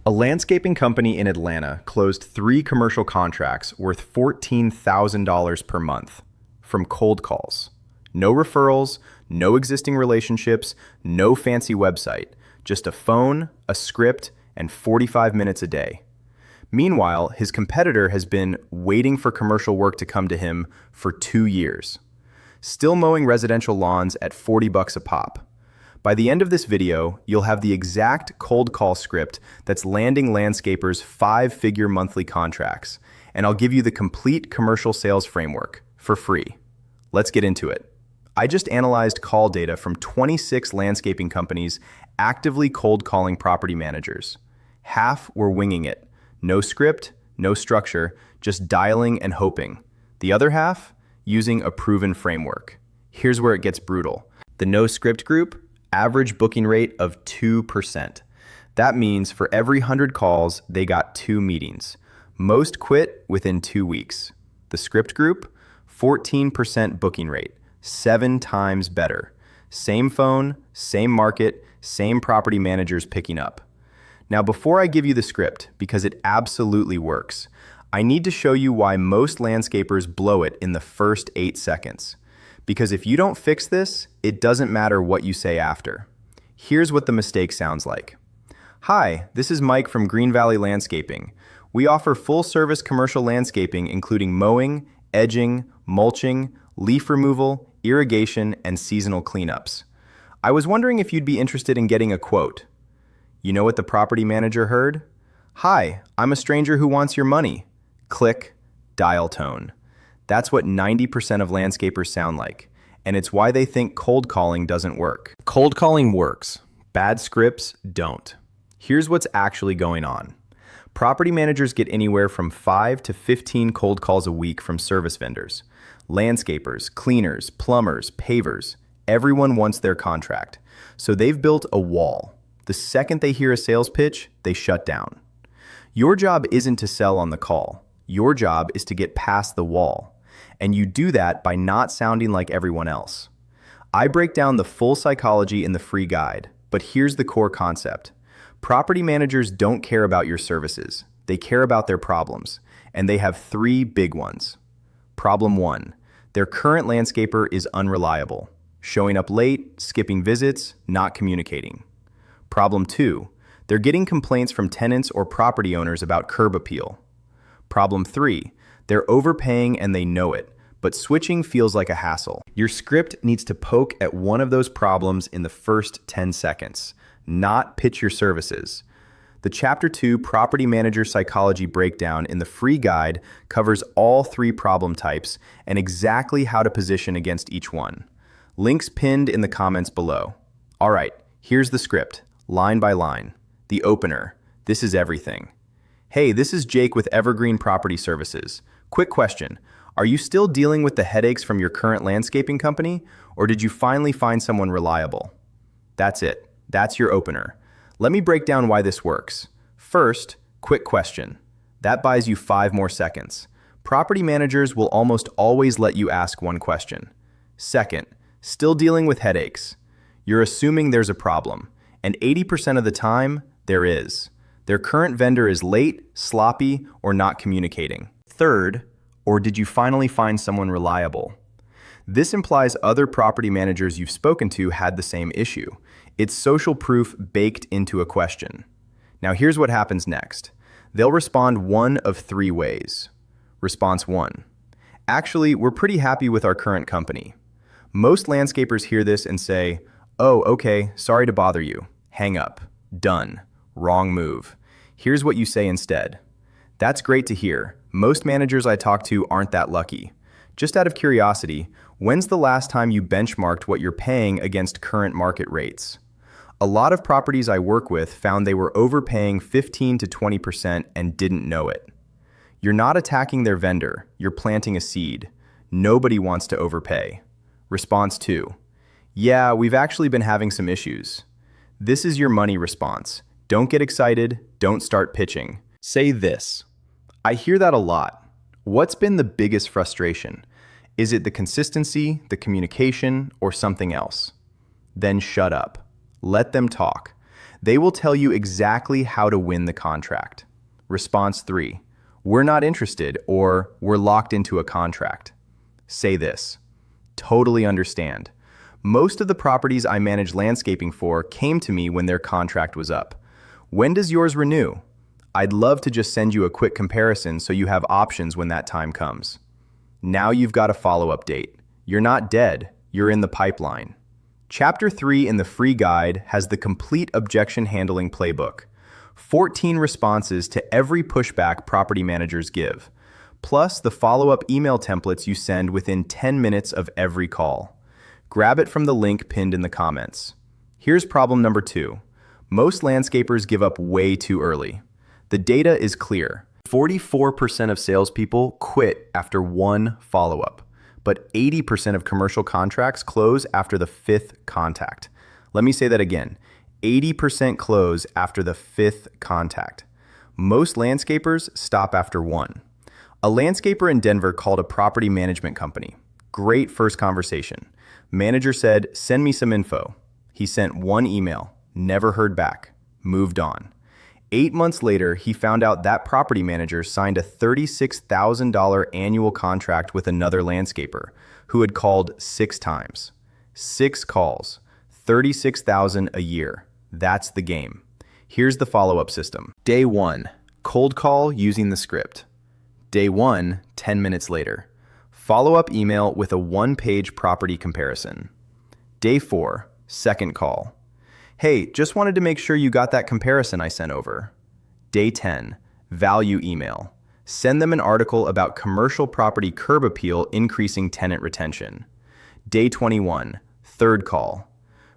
A landscaping company in Atlanta closed 3 commercial contracts worth $14,000 per month from cold calls. No referrals, no existing relationships, no fancy website, just a phone, a script, and 45 minutes a day. Meanwhile, his competitor has been waiting for commercial work to come to him for 2 years. Still mowing residential lawns at $40 a pop. By the end of this video, you'll have the exact cold call script that's landing landscapers 5-figure monthly contracts, and I'll give you the complete commercial sales framework for free. Let's get into it. I just analyzed call data from 26 landscaping companies actively cold calling property managers. Half were winging it. No script, no structure, just dialing and hoping. The other half, using a proven framework. Here's where it gets brutal. The no script group, average booking rate of 2%. That means for every 100 calls, they got 2 meetings. Most quit within 2 weeks. The script group, 14% booking rate, 7 times better. Same phone, same market, same property managers picking up. Now, before I give you the script, because it absolutely works, I need to show you why most landscapers blow it in the first 8 seconds. Because if you don't fix this, it doesn't matter what you say after. Here's what the mistake sounds like. Hi, this is Mike from Green Valley Landscaping. We offer full-service commercial landscaping including mowing, edging, mulching, leaf removal, irrigation, and seasonal cleanups. I was wondering if you'd be interested in getting a quote. You know what the property manager heard? Hi, I'm a stranger who wants your money. Click, dial tone. That's what 90% of landscapers sound like, and it's why they think cold calling doesn't work. Cold calling works. Bad scripts don't. Here's what's actually going on. Property managers get anywhere from 5 to 15 cold calls a week from service vendors. Landscapers, cleaners, plumbers, pavers, everyone wants their contract. So they've built a wall. The second they hear a sales pitch, they shut down. Your job isn't to sell on the call. Your job is to get past the wall. And you do that by not sounding like everyone else. I break down the full psychology in the free guide, but here's the core concept. Property managers don't care about your services. They care about their problems, and they have 3 big ones. Problem 1, their current landscaper is unreliable, showing up late, skipping visits, not communicating. Problem 2, they're getting complaints from tenants or property owners about curb appeal. Problem 3, they're overpaying and they know it, but switching feels like a hassle. Your script needs to poke at one of those problems in the first 10 seconds, not pitch your services. The Chapter 2 Property Manager Psychology Breakdown in the free guide covers all 3 problem types and exactly how to position against each one. Links pinned in the comments below. All right, here's the script, line by line. The opener, this is everything. Hey, this is Jake with Evergreen Property Services. Quick question, are you still dealing with the headaches from your current landscaping company, or did you finally find someone reliable? That's it. That's your opener. Let me break down why this works. First, quick question. That buys you 5 more seconds. Property managers will almost always let you ask one question. Second, still dealing with headaches. You're assuming there's a problem, and 80% of the time, there is. Their current vendor is late, sloppy, or not communicating. Third, or did you finally find someone reliable? This implies other property managers you've spoken to had the same issue. It's social proof baked into a question. Now here's what happens next. They'll respond one of 3 ways. Response 1. Actually, we're pretty happy with our current company. Most landscapers hear this and say, oh, okay, sorry to bother you. Hang up. Done. Wrong move. Here's what you say instead. That's great to hear. Most managers I talk to aren't that lucky. Just out of curiosity, when's the last time you benchmarked what you're paying against current market rates? A lot of properties I work with found they were overpaying 15 to 20% and didn't know it. You're not attacking their vendor, you're planting a seed. Nobody wants to overpay. Response 2. Yeah, we've actually been having some issues. This is your money response. Don't get excited, don't start pitching. Say this. I hear that a lot. What's been the biggest frustration? Is it the consistency, the communication, or something else? Then shut up. Let them talk. They will tell you exactly how to win the contract. Response 3. We're not interested, or we're locked into a contract. Say this. Totally understand. Most of the properties I manage landscaping for came to me when their contract was up. When does yours renew? I'd love to just send you a quick comparison so you have options when that time comes. Now you've got a follow-up date. You're not dead, you're in the pipeline. Chapter 3 in the free guide has the complete objection handling playbook. 14 responses to every pushback property managers give, plus the follow-up email templates you send within 10 minutes of every call. Grab it from the link pinned in the comments. Here's problem number 2. Most landscapers give up way too early. The data is clear. 44% of salespeople quit after one follow-up, but 80% of commercial contracts close after the 5th contact. Let me say that again. 80% close after the 5th contact. Most landscapers stop after one. A landscaper in Denver called a property management company. Great first conversation. Manager said, "Send me some info." He sent one email, never heard back, moved on. 8 months later, he found out that property manager signed a $36,000 annual contract with another landscaper who had called 6 times. 6 calls, $36,000 a year. That's the game. Here's the follow-up system. Day 1, cold call using the script. Day 1, 10 minutes later. Follow-up email with a 1-page property comparison. Day 4, second call. Hey, just wanted to make sure you got that comparison I sent over. Day 10, value email. Send them an article about commercial property curb appeal increasing tenant retention. Day 21, third call.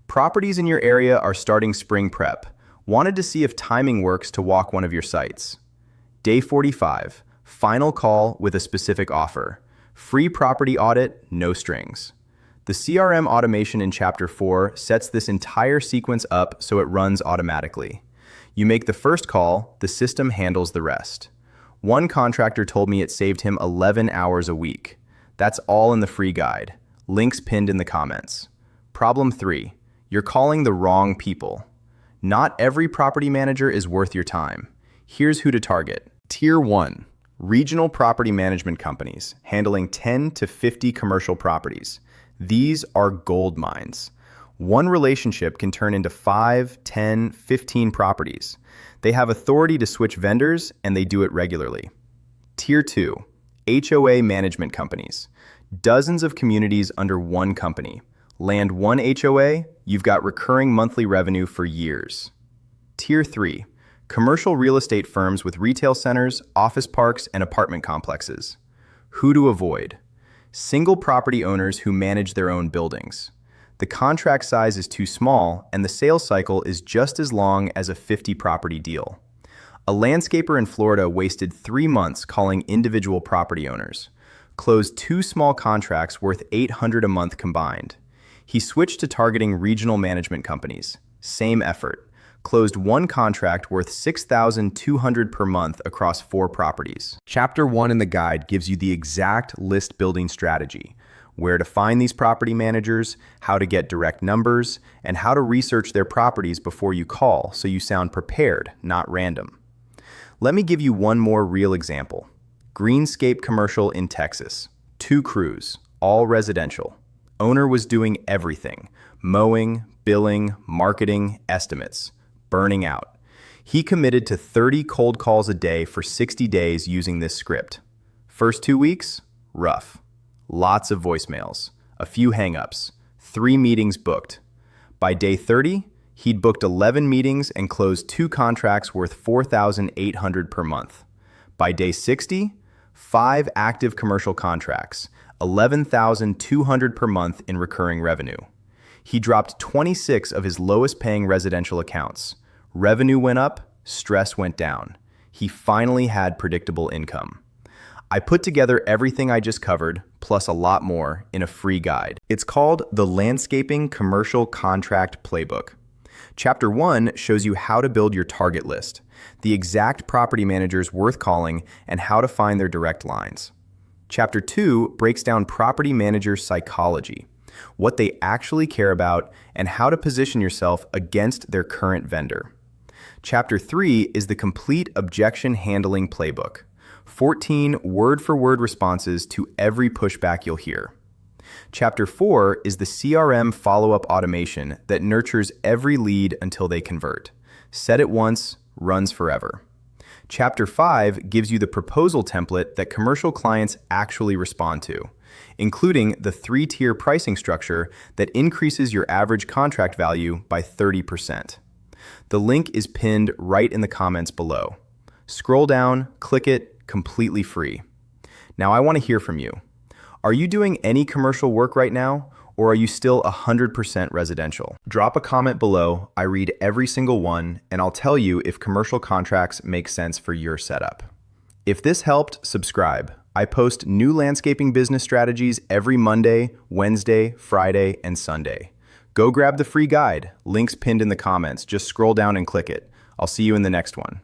Properties in your area are starting spring prep. Wanted to see if timing works to walk one of your sites. Day 45, final call with a specific offer. Free property audit, no strings. The CRM automation in Chapter 4 sets this entire sequence up so it runs automatically. You make the first call, the system handles the rest. One contractor told me it saved him 11 hours a week. That's all in the free guide. Links pinned in the comments. Problem 3. You're calling the wrong people. Not every property manager is worth your time. Here's who to target. Tier 1. Regional property management companies handling 10 to 50 commercial properties. These are gold mines. One relationship can turn into 5, 10, 15 properties. They have authority to switch vendors, and they do it regularly. Tier 2. HOA management companies. Dozens of communities under one company. Land one HOA, you've got recurring monthly revenue for years. Tier 3. Commercial real estate firms with retail centers, office parks, and apartment complexes. Who to avoid? Single property owners who manage their own buildings. The contract size is too small, and the sales cycle is just as long as a 50-property deal. A landscaper in Florida wasted 3 months calling individual property owners. Closed 2 small contracts worth $800 a month combined. He switched to targeting regional management companies. Same effort. Closed 1 contract worth $6,200 per month across 4 properties. Chapter 1 in the guide gives you the exact list building strategy, where to find these property managers, how to get direct numbers, and how to research their properties before you call so you sound prepared, not random. Let me give you one more real example. Greenscape commercial in Texas. 2 crews, all residential. Owner was doing everything: mowing, billing, marketing, estimates. Burning out. He committed to 30 cold calls a day for 60 days using this script. First 2 weeks, rough. Lots of voicemails, a few hang-ups, 3 meetings booked. By day 30, he'd booked 11 meetings and closed 2 contracts worth $4,800 per month. By day 60, 5 active commercial contracts, $11,200 per month in recurring revenue. He dropped 26 of his lowest paying residential accounts. Revenue went up, stress went down. He finally had predictable income. I put together everything I just covered, plus a lot more, in a free guide. It's called the Landscaping Commercial Contract Playbook. Chapter 1 shows you how to build your target list, the exact property managers worth calling, and how to find their direct lines. Chapter 2 breaks down property manager psychology, what they actually care about, and how to position yourself against their current vendor. Chapter 3 is the complete objection handling playbook. 14 word-for-word responses to every pushback you'll hear. Chapter 4 is the CRM follow-up automation that nurtures every lead until they convert. Set it once, runs forever. Chapter 5 gives you the proposal template that commercial clients actually respond to, including the 3-tier pricing structure that increases your average contract value by 30%. The link is pinned right in the comments below. Scroll down, click it, completely free. Now I want to hear from you. Are you doing any commercial work right now, or are you still 100% residential? Drop a comment below. I read every single one, and I'll tell you if commercial contracts make sense for your setup. If this helped, subscribe. I post new landscaping business strategies every Monday, Wednesday, Friday, and Sunday. Go grab the free guide. Links pinned in the comments. Just scroll down and click it. I'll see you in the next one.